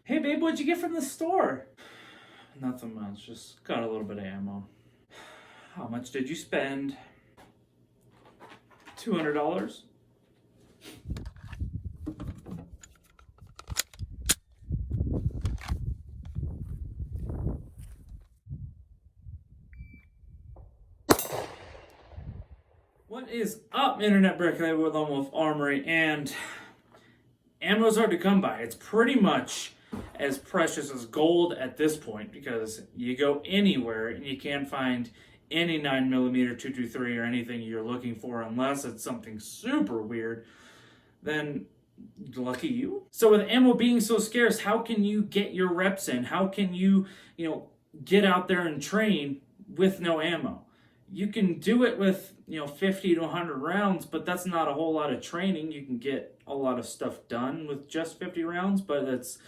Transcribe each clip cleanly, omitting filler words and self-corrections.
Hey babe, what'd you get from the store? Nothing much, just got a little bit of ammo. How much did you spend? $200? What is up, Internet Breakaway with Armory? And ammo's hard to come by. It's pretty much as precious as gold at this point because you go anywhere and you can't find any 9mm 223 or anything you're looking for unless it's something super weird. Then lucky you. So with ammo being so scarce, how can you get your reps in? How can you get out there and train with no ammo? You can do it with 50 to 100 rounds, but that's not a whole lot of training. You can get a lot of stuff done with just 50 rounds, but it's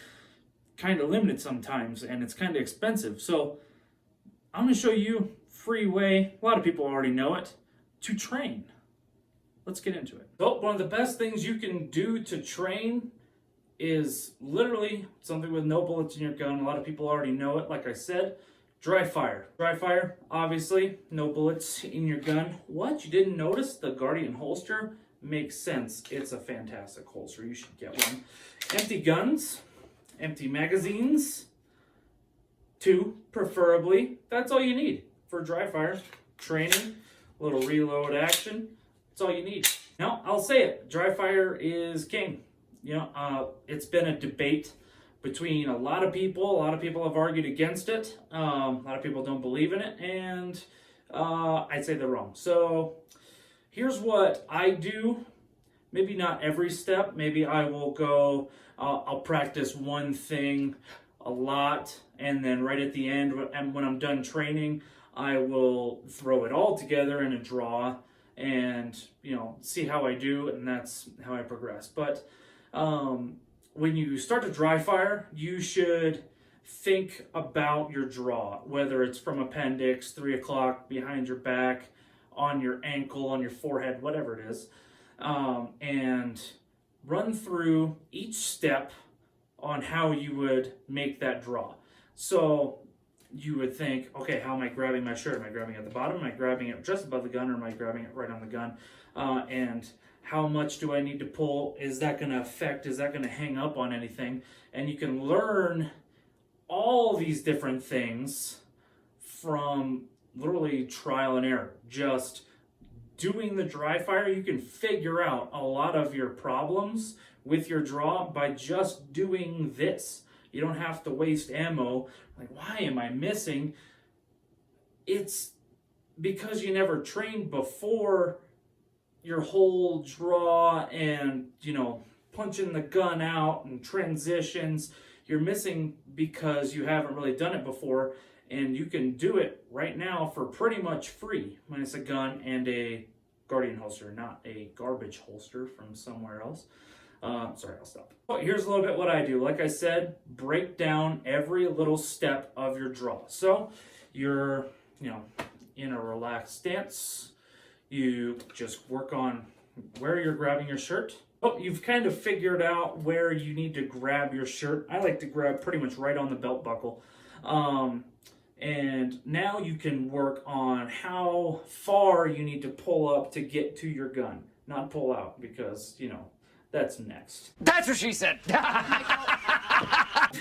kind of limited sometimes and it's kind of expensive. So I'm going to show you a free way, a lot of people already know it, to train. Let's get into it. So one of the best things you can do to train is literally something with no bullets in your gun. A lot of people already know it. Like I said, dry fire. Dry fire, obviously, no bullets in your gun. What? You didn't notice the Guardian holster? Makes sense. It's a fantastic holster. You should get one. Empty guns, empty magazines, 2 preferably. That's all you need for dry fire. Training, a little reload action. That's all you need. Now, I'll say it. Dry fire is king. It's been a debate between a lot of people. A lot of people have argued against it. A lot of people don't believe in it, and I'd say they're wrong. So here's what I do. Maybe not every step. Maybe I will go, I'll practice one thing a lot, and then right at the end, when I'm done training, I will throw it all together in a draw and see how I do, and that's how I progress. But when you start to dry fire, you should think about your draw, whether it's from appendix, 3 o'clock, behind your back, on your ankle, on your forehead, whatever it is, and run through each step on how you would make that draw. So you would think, okay, how am I grabbing my shirt? Am I grabbing it at the bottom? Am I grabbing it just above the gun, or am I grabbing it right on the gun? And how much do I need to pull? Is that going to affect? Is that going to hang up on anything? And you can learn all these different things from literally trial and error. Just doing the dry fire, you can figure out a lot of your problems with your draw by just doing this. You don't have to waste ammo. Like, why am I missing? It's because you never trained before. Your whole draw and punching the gun out and transitions, you're missing because you haven't really done it before. And you can do it right now for pretty much free when it's a gun and a Guardian holster, not a garbage holster from somewhere else. Sorry, I'll stop. But here's a little bit what I do. Like I said, break down every little step of your draw. So you're in a relaxed stance. You just work on where you're grabbing your shirt. Oh, you've kind of figured out where you need to grab your shirt. I like to grab pretty much right on the belt buckle. And now you can work on how far you need to pull up to get to your gun. Not pull out, because, that's next. That's what she said.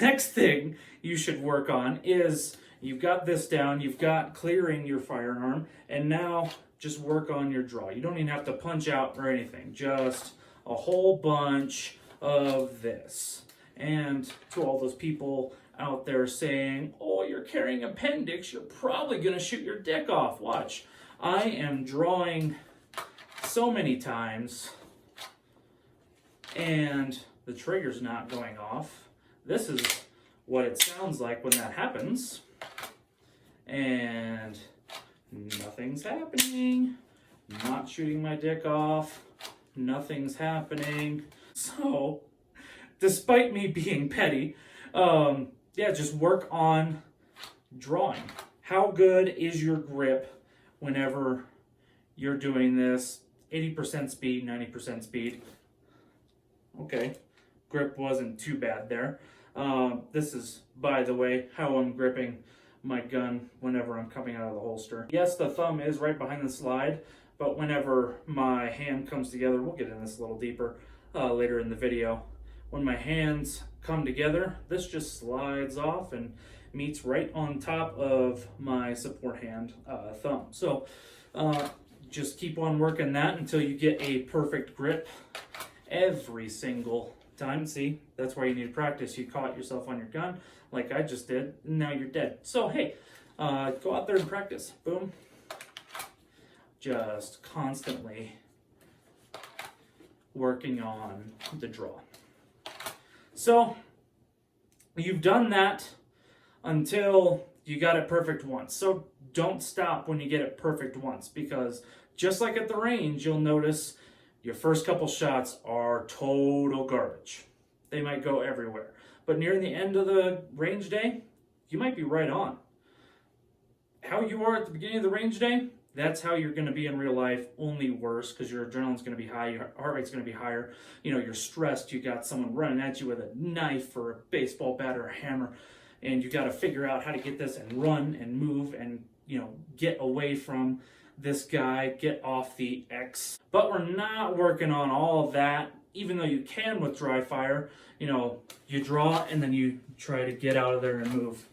Next thing you should work on is, you've got this down, you've got clearing your firearm, and now just work on your draw. You don't even have to punch out or anything. Just a whole bunch of this. And to all those people out there saying, oh, you're carrying appendix, you're probably going to shoot your dick off. Watch. I am drawing so many times, and the trigger's not going off. This is what it sounds like when that happens. And nothing's happening. Not shooting my dick off. Nothing's happening. So, despite me being petty, just work on drawing. How good is your grip whenever you're doing this? 80% speed, 90% speed. Okay, grip wasn't too bad there. This is, by the way, how I'm gripping my gun whenever I'm coming out of the holster. Yes, the thumb is right behind the slide, but whenever my hand comes together, we'll get in this a little deeper later in the video. When my hands come together, this just slides off and meets right on top of my support hand thumb. So just keep on working that until you get a perfect grip every single time. See, that's why you need practice. You caught yourself on your gun like I just did, and now you're dead. So hey, go out there and practice. Boom. Just constantly working on the draw. So you've done that until you got it perfect once. So don't stop when you get it perfect once, because just like at the range, you'll notice your first couple shots are total garbage. They might go everywhere. But near the end of the range day, you might be right on. How you are at the beginning of the range day, that's how you're going to be in real life, only worse, because your adrenaline's going to be high, your heart rate's going to be higher. You know, you're stressed, you got someone running at you with a knife or a baseball bat or a hammer, and you got to figure out how to get this and run and move and, you know, get away from this guy, get off the X. But we're not working on all of that, even though you can with dry fire. You know, you draw and then you try to get out of there and move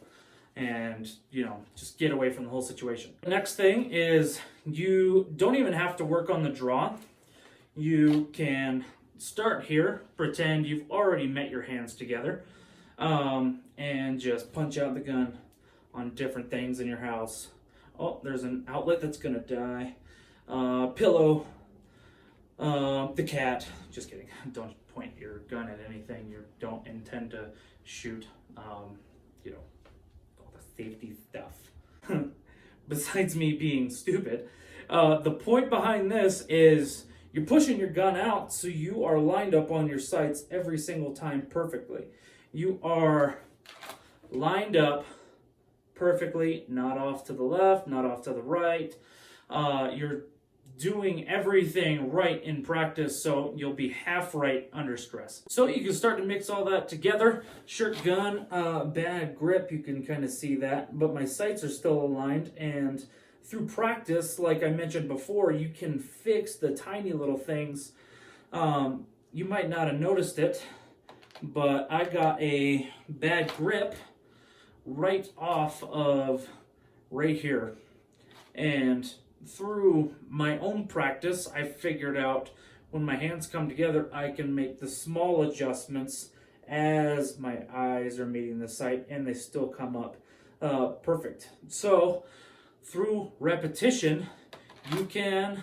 and, you know, just get away from the whole situation. The next thing is you don't even have to work on the draw. You can start here, pretend you've already met your hands together, and just punch out the gun on different things in your house. Oh, there's an outlet that's gonna die. Pillow, the cat. Just kidding. Don't point your gun at anything you don't intend to shoot. You know, all the safety stuff. Besides me being stupid, the point behind this is you're pushing your gun out so you are lined up on your sights every single time perfectly. You are lined up perfectly, not off to the left, not off to the right. You're doing everything right in practice, so you'll be half right under stress. So you can start to mix all that together. Shirt, gun, bad grip, you can kind of see that, but my sights are still aligned, and through practice, like I mentioned before, you can fix the tiny little things. You might not have noticed it, but I got a bad grip right off of right here, and through my own practice I figured out when my hands come together I can make the small adjustments as my eyes are meeting the sight, and they still come up perfect. So through repetition you can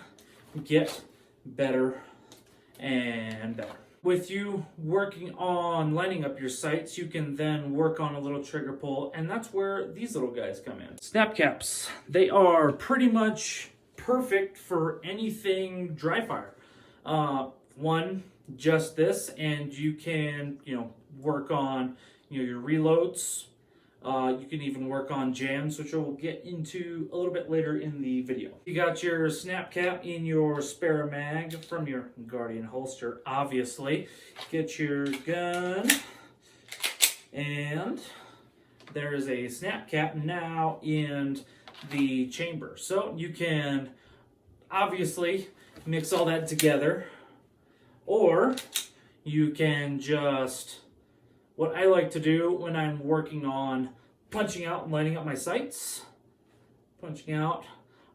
get better and better. With you working on lining up your sights, you can then work on a little trigger pull, and that's where these little guys come in. Snap caps. They are pretty much perfect for anything dry fire. One, just this, and you can, you know, work on, you know, your reloads. You can even work on jams, which we'll get into a little bit later in the video. You got your snap cap in your spare mag from your Guardian holster, obviously. Get your gun, and there's a snap cap now in the chamber. So you can obviously mix all that together, or you can just, what I like to do when I'm working on punching out and lining up my sights, punching out,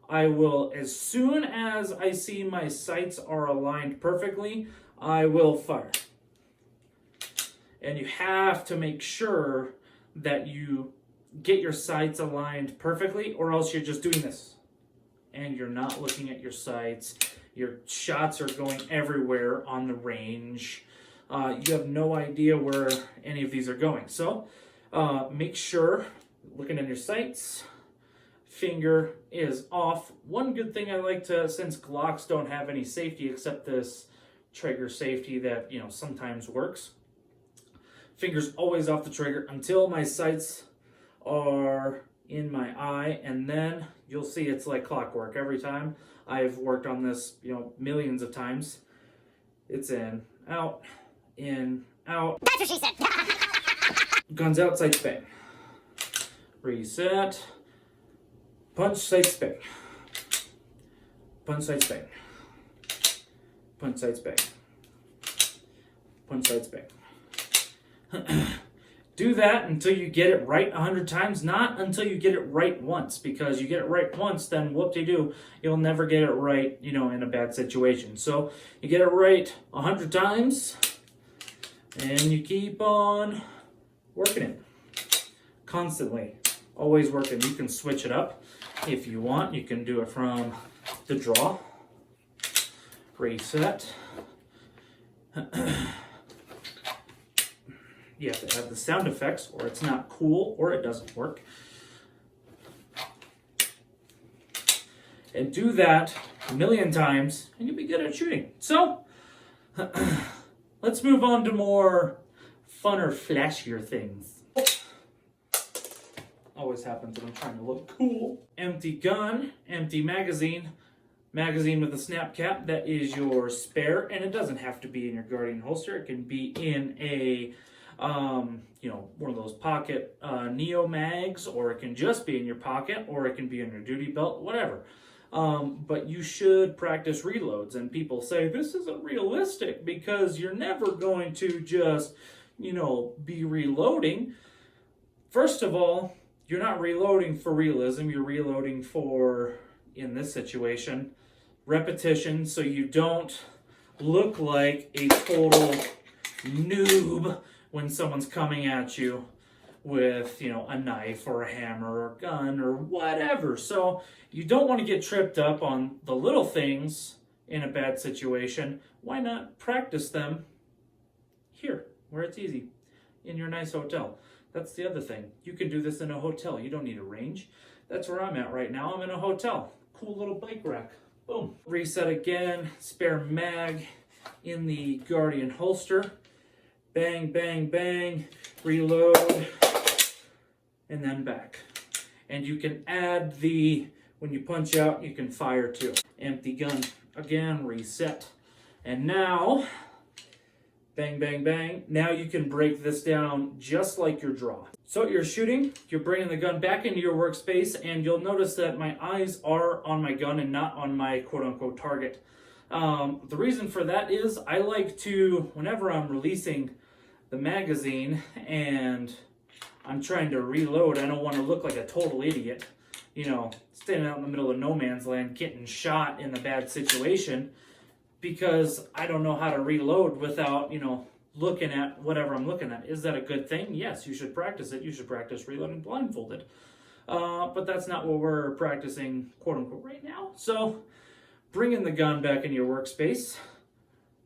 I will, as soon as I see my sights are aligned perfectly, I will fire. And you have to make sure that you get your sights aligned perfectly, or else you're just doing this and you're not looking at your sights. Your shots are going everywhere on the range. You have no idea where any of these are going. So make sure, looking at your sights, finger is off. One good thing I like to, since Glocks don't have any safety except this trigger safety that, you know, sometimes works, finger's always off the trigger until my sights are in my eye, and then you'll see it's like clockwork. Every time I've worked on this, you know, millions of times, it's in, out, in, out. That's what she said. Guns out, sights bang. Reset. Punch, sights bang. Punch, sights bang. Punch, sights bang. Punch, sights bang. Do that until you get it right 100 times, not until you get it right once, because you get it right once, then whoop-de-doo, you'll never get it right, in a bad situation. So you get it right 100 times, and you keep on working it constantly, always working. You can switch it up if you want. You can do it from the draw, reset. You have to have the sound effects, or it's not cool, or it doesn't work. And do that a million times, and you'll be good at shooting. So, let's move on to more funner, flashier things. Always happens when I'm trying to look cool. Empty gun, empty magazine. Magazine with a snap cap, that is your spare, and it doesn't have to be in your Guardian holster. It can be in a one of those pocket Neo mags, or it can just be in your pocket, or it can be in your duty belt, whatever. But you should practice reloads, and people say this isn't realistic because you're never going to just, be reloading. First of all, you're not reloading for realism, you're reloading for, in this situation, repetition, so you don't look like a total noob when someone's coming at you with, a knife or a hammer or a gun or whatever. So you don't want to get tripped up on the little things in a bad situation. Why not practice them here, where it's easy, in your nice hotel? That's the other thing. You can do this in a hotel. You don't need a range. That's where I'm at right now. I'm in a hotel. Cool little bike rack. Boom. Reset again. Spare mag in the Guardian holster. Bang, bang, bang, reload, and then back. And you can add when you punch out, you can fire too. Empty gun, again, reset. And now, bang, bang, bang, now you can break this down just like your draw. So you're shooting, you're bringing the gun back into your workspace, and you'll notice that my eyes are on my gun and not on my quote-unquote target. The reason for that is I like to, whenever I'm releasing the magazine and I'm trying to reload, I don't want to look like a total idiot, standing out in the middle of no man's land getting shot in a bad situation, because I don't know how to reload without, looking at whatever I'm looking at. Is that a good thing? Yes, you should practice it. You should practice reloading blindfolded. But that's not what we're practicing, quote unquote, right now. So bringing the gun back into your workspace,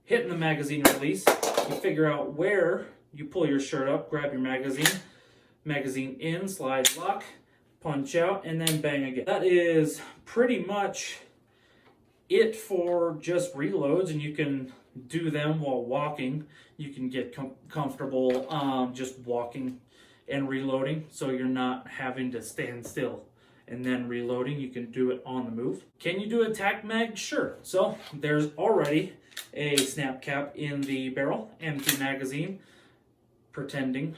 hitting the magazine release, you figure out where you pull your shirt up, grab your magazine in, slide lock, punch out, and then bang again. That is pretty much it for just reloads, and you can do them while walking. You can get comfortable just walking and reloading, so you're not having to stand still and then reloading. You can do it on the move. Can you do a tac mag? Sure. So there's already a snap cap in the barrel, empty magazine, pretending.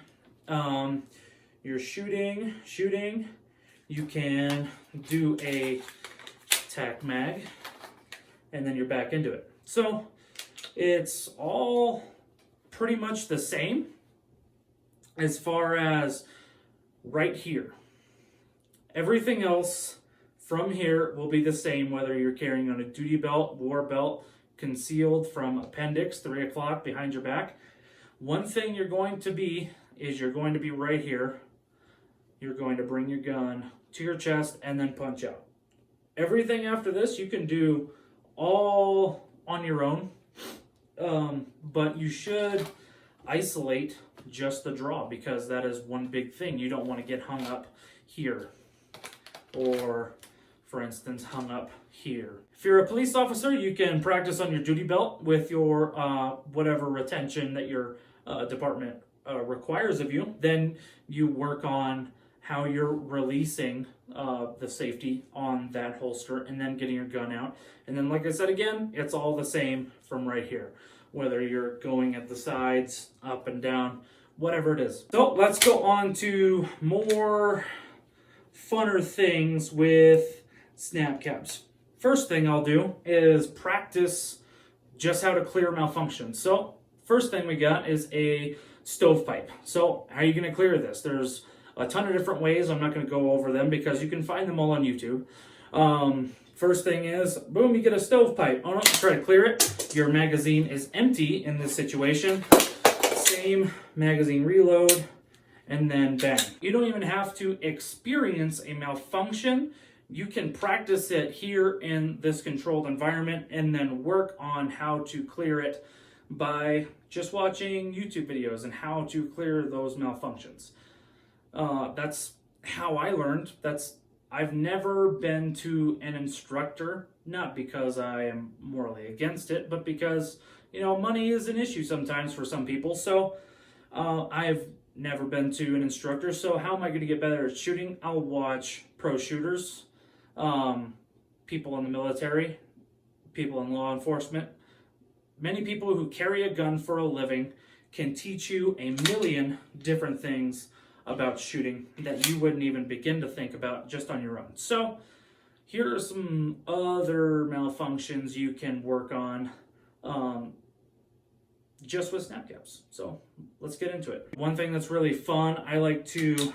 You're shooting, you can do a tac mag, and then you're back into it. So it's all pretty much the same as far as right here. Everything else from here will be the same, whether you're carrying on a duty belt, war belt, concealed from appendix, 3 o'clock behind your back. One thing you're going to be right here. You're going to bring your gun to your chest and then punch out. Everything after this you can do all on your own, but you should isolate just the draw, because that is one big thing. You don't want to get hung up here, or for instance hung up here. If you're a police officer, you can practice on your duty belt with your whatever retention that your department requires of you. Then you work on how you're releasing the safety on that holster and then getting your gun out. And then, like I said again, it's all the same from right here. Whether you're going at the sides, up and down, whatever it is. So let's go on to more funner things with snap caps. First thing I'll do is practice just how to clear malfunctions. So first thing we got is a stovepipe. So how are you going to clear this? There's a ton of different ways. I'm not going to go over them because you can find them all on YouTube. First thing is, boom, you get a stovepipe. Oh no, try to clear it. Your magazine is empty in this situation. Same magazine reload, and then bang. You don't even have to experience a malfunction. You can practice it here in this controlled environment and then work on how to clear it by just watching YouTube videos and how to clear those malfunctions. That's how I learned. I've never been to an instructor, not because I am morally against it, but because, money is an issue sometimes for some people. So I've never been to an instructor. So how am I going to get better at shooting? I'll watch pro shooters, people in the military, people in law enforcement. Many people who carry a gun for a living can teach you a million different things about shooting that you wouldn't even begin to think about just on your own. So here are some other malfunctions you can work on just with snap caps. So let's get into it. One thing that's really fun I like to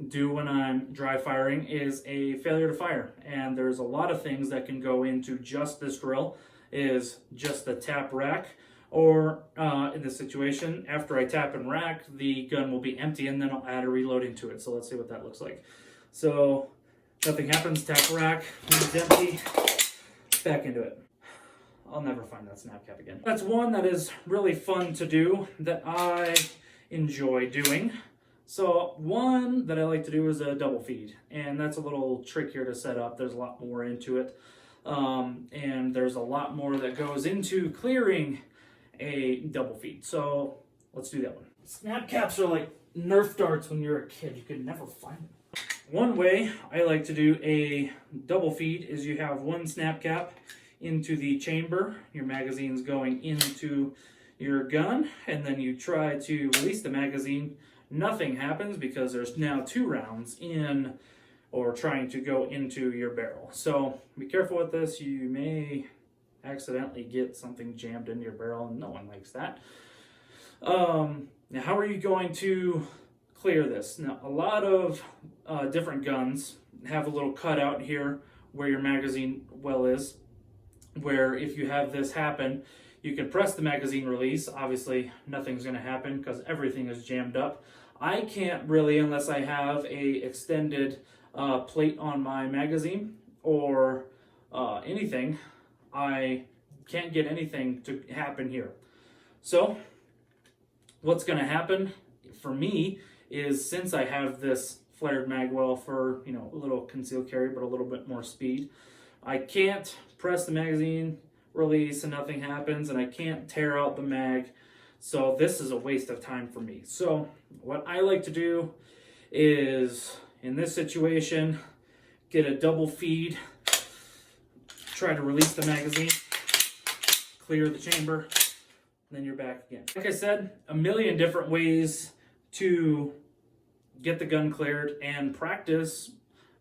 do when I'm dry firing is a failure to fire. And there's a lot of things that can go into just this drill, is just the tap rack. Or in this situation, after I tap and rack, the gun will be empty and then I'll add a reload into it. So let's see what that looks like. So nothing happens, tap rack, when it's empty, back into it. I'll never find that snap cap again. That's one that is really fun to do that I enjoy doing. So one that I like to do is a double feed, and that's a little trickier to set up. There's a lot more into it. And there's a lot more that goes into clearing a double feed. So let's do that one. Snap caps are like Nerf darts when you're a kid. You could never find them. One way I like to do a double feed is you have one snap cap into the chamber. Your magazine's going into your gun, and then you try to release the magazine. Nothing happens because there's now 2 rounds in or trying to go into your barrel. So be careful with this. You may accidentally get something jammed into your barrel, and no one likes that. Now, how are you going to clear this? Now, a lot of different guns have a little cutout here where your magazine well is, where if you have this happen, you can press the magazine release. Obviously, nothing's going to happen because everything is jammed up. I can't really, unless I have a extended plate on my magazine or anything, I can't get anything to happen here. So what's going to happen for me is, since I have this flared mag well for, a little concealed carry but a little bit more speed, I can't press the magazine release and nothing happens, and I can't tear out the mag. So this is a waste of time for me. So what I like to do is, in this situation, get a double feed, try to release the magazine, clear the chamber, then you're back again. Like I said, a million different ways to get the gun cleared and practice,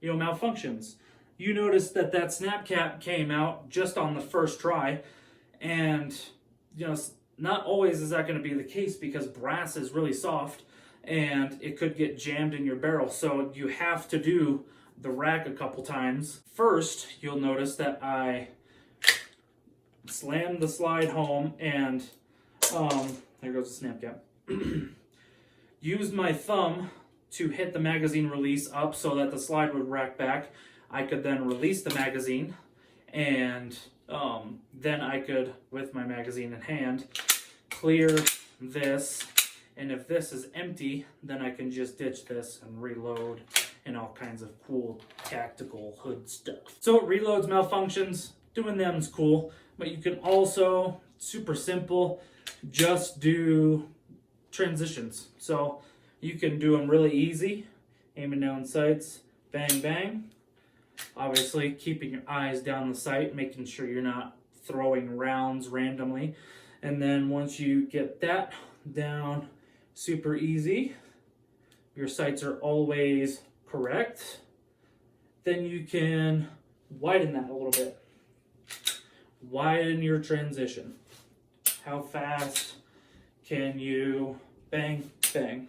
malfunctions. You notice that snap cap came out just on the first try, and, not always is that going to be the case because brass is really soft and it could get jammed in your barrel. So you have to do the rack a couple times. First, you'll notice that I slammed the slide home and there goes the snap cap. Used my thumb to hit the magazine release up so that the slide would rack back. I could then release the magazine, and then I could, with my magazine in hand, clear this. And if this is empty, then I can just ditch this and reload and all kinds of cool tactical hood stuff. So it reloads malfunctions. Doing them is cool, but you can also, super simple, just do transitions. So you can do them really easy, aiming down sights, bang, bang. Obviously, keeping your eyes down the sight, making sure you're not throwing rounds randomly. And then once you get that down, super easy. Your sights are always correct. Then you can widen that a little bit. Widen your transition. How fast can you bang, bang?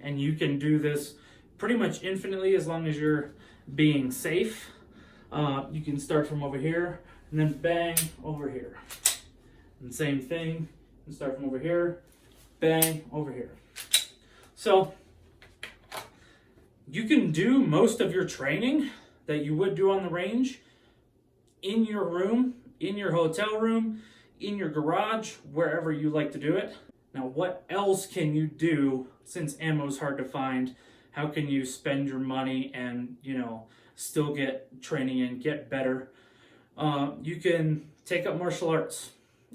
And you can do this pretty much infinitely as long as you're being safe. You can start from over here and then bang over here. And same thing, and start from over here, bang over here. So you can do most of your training that you would do on the range in your room, in your hotel room, in your garage, wherever you like to do it. Now, what else can you do since ammo is hard to find? How can you spend your money and, still get training and get better? You can take up martial arts,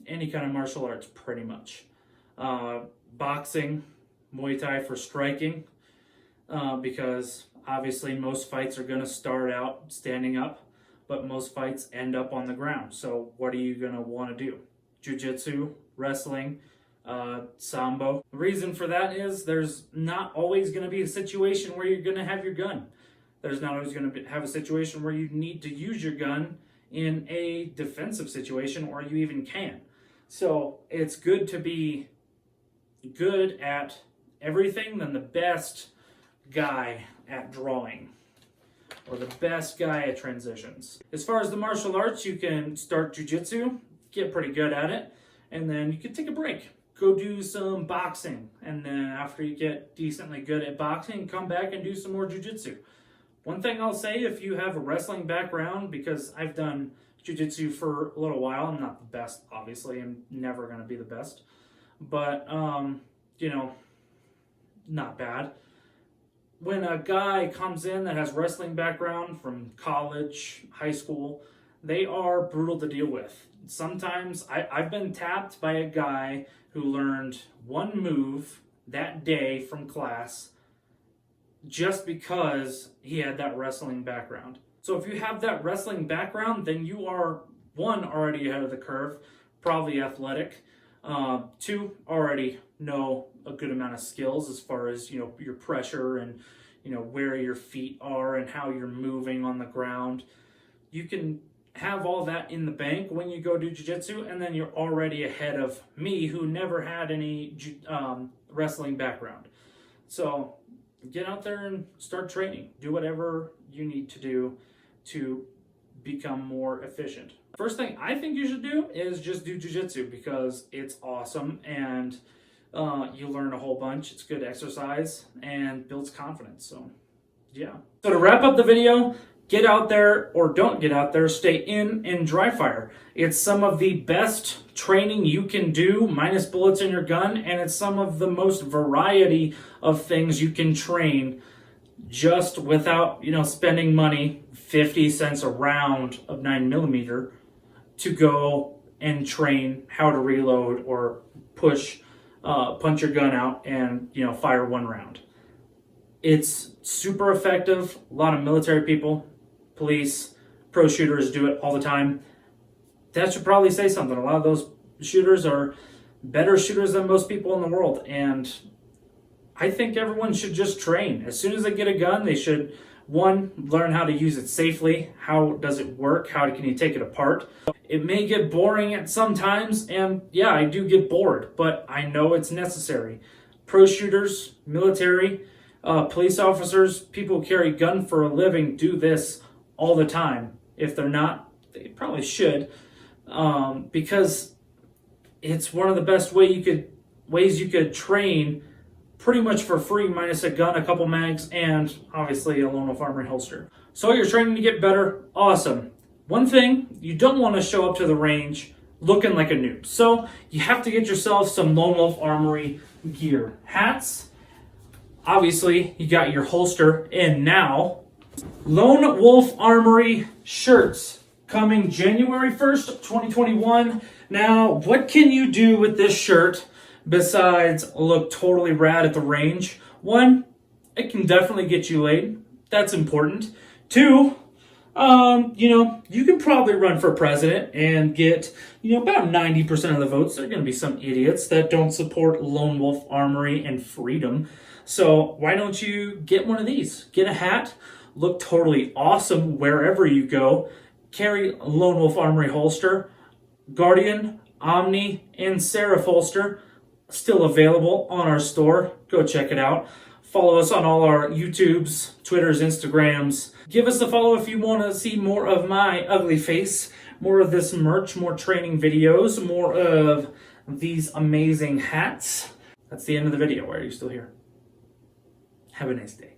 any kind of martial arts, pretty much. Boxing, Muay Thai for striking, because obviously most fights are going to start out standing up, but most fights end up on the ground. So what are you going to want to do? Jiu-jitsu, wrestling, sambo. The reason for that is there's not always going to be a situation where you're going to have your gun. There's not always going to have a situation where you need to use your gun in a defensive situation, or you even can. So it's good to be good at everything than the best guy at drawing or the best guy at transitions. As far as the martial arts, you can start jiu-jitsu, get pretty good at it, and then you can take a break. Go do some boxing, and then after you get decently good at boxing, come back and do some more jiu-jitsu. One thing I'll say, if you have a wrestling background, because I've done jiu-jitsu for a little while, I'm not the best, obviously, I'm never going to be the best, but, not bad. When a guy comes in that has wrestling background from college, high school, they are brutal to deal with. Sometimes I've been tapped by a guy who learned one move that day from class just because he had that wrestling background. So if you have that wrestling background, then you are, one, already ahead of the curve, probably athletic. Two, already know a good amount of skills as far as, your pressure and, where your feet are and how you're moving on the ground. You can have all that in the bank when you go do jiu-jitsu, and then you're already ahead of me, who never had any wrestling background. So get out there and start training. Do whatever you need to do to become more efficient. First thing I think you should do is just do jiu-jitsu, because it's awesome and you learn a whole bunch. It's good exercise and builds confidence. So yeah. So to wrap up the video, get out there, or don't get out there, stay in dry fire. It's some of the best training you can do, minus bullets in your gun, and it's some of the most variety of things you can train just without, spending money, 50 cents a round of 9mm, to go and train how to reload or punch your gun out and, fire one round. It's super effective. A lot of military people, police, pro shooters do it all the time. That should probably say something. A lot of those shooters are better shooters than most people in the world, and I think everyone should just train. As soon as they get a gun, they should, one, learn how to use it safely. How does it work? How can you take it apart? It may get boring at some times, and yeah, I do get bored, but I know it's necessary. Pro shooters, military, police officers, people who carry a gun for a living do this all the time. If they're not, they probably should, because it's one of the best ways you could train pretty much for free, minus a gun, a couple mags, and obviously a Lone Wolf Armory holster. So you're training to get better, awesome. One thing, you don't want to show up to the range looking like a noob. So you have to get yourself some Lone Wolf Armory gear. Hats, obviously you got your holster in now. Lone Wolf Armory shirts coming January 1st, 2021. Now, what can you do with this shirt besides look totally rad at the range? One, it can definitely get you laid. That's important. Two, You can probably run for president and get, about 90% of the votes. There are going to be some idiots that don't support Lone Wolf Armory and freedom. So why don't you get one of these? Get a hat, look totally awesome wherever you go. Carry Lone Wolf Armory holster, Guardian, Omni, and Seraph holster. Still available on our store. Go check it out. Follow us on all our YouTubes, Twitters, Instagrams. Give us a follow if you want to see more of my ugly face, more of this merch, more training videos, more of these amazing hats. That's the end of the video. Why are you still here? Have a nice day.